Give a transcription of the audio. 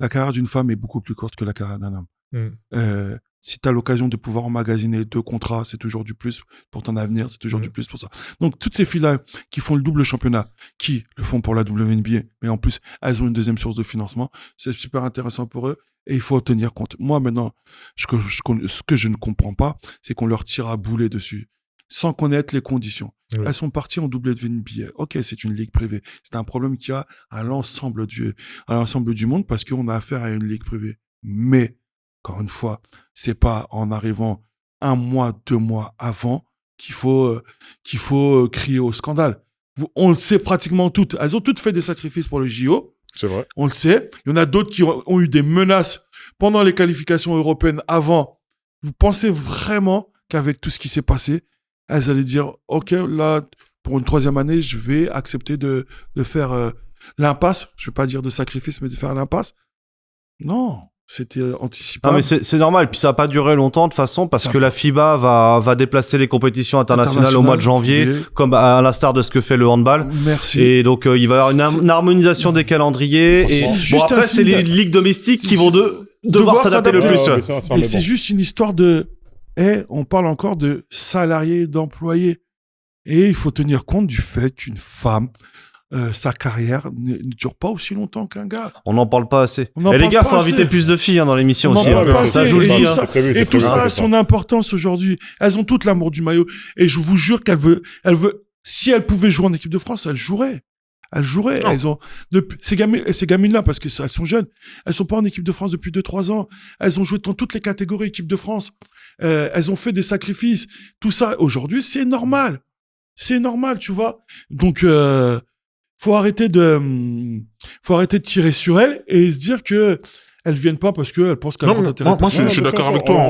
la carrière d'une femme est beaucoup plus courte que la carrière d'un homme. Mm. Si tu as l'occasion de pouvoir emmagasiner 2 contrats, c'est toujours du plus pour ton avenir, c'est toujours du plus pour ça. Donc, toutes ces filles-là qui font le double championnat, qui le font pour la WNBA, mais en plus, elles ont une deuxième source de financement, c'est super intéressant pour eux et il faut en tenir compte. Moi, maintenant, ce que je ne comprends pas, c'est qu'on leur tire à boulet dessus, sans connaître les conditions. Oui. Elles sont parties en WNBA. Ok, c'est une ligue privée. C'est un problème qu'il y a à l'ensemble du monde parce qu'on a affaire à une ligue privée. Mais, encore une fois, c'est pas en arrivant 1 mois, 2 mois avant qu'il faut crier au scandale. On le sait pratiquement toutes. Elles ont toutes fait des sacrifices pour le JO. C'est vrai. On le sait. Il y en a d'autres qui ont eu des menaces pendant les qualifications européennes avant. Vous pensez vraiment qu'avec tout ce qui s'est passé, elles allaient dire, OK, là, pour une 3e année, je vais accepter de faire l'impasse. Je vais pas dire de sacrifice, mais de faire l'impasse. Non. C'était anticipable. Non, mais c'est normal. Puis ça va pas durer longtemps de toute façon parce que la FIBA va déplacer les compétitions internationales au mois de janvier, comme à l'instar de ce que fait le handball. Merci. Et donc il va y avoir une harmonisation des calendriers. Et bon, après c'est les ligues domestiques qui vont devoir s'adapter le plus. Et c'est juste une histoire de, on parle encore de salariés, d'employés. Et il faut tenir compte du fait qu'une femme, sa carrière ne dure pas aussi longtemps qu'un gars. On n'en parle pas assez. Et les gars, faut inviter plus de filles dans l'émission aussi. Ça, je vous le dis. Et tout ça a a son importance aujourd'hui. Elles ont toutes l'amour du maillot. Et je vous jure qu'elle veut, si elle pouvait jouer en équipe de France, elle jouerait. Elles ont, ces gamines-là, parce que elles sont jeunes, elles sont pas en équipe de France depuis 2-3 ans. Elles ont joué dans toutes les catégories équipe de France. Elles ont fait des sacrifices. Tout ça, aujourd'hui, c'est normal. C'est normal, tu vois. Donc, faut arrêter de tirer sur elles et se dire que elles viennent pas parce qu'elles pensent qu'elles ont intérêt. Moi, je suis d'accord avec toi.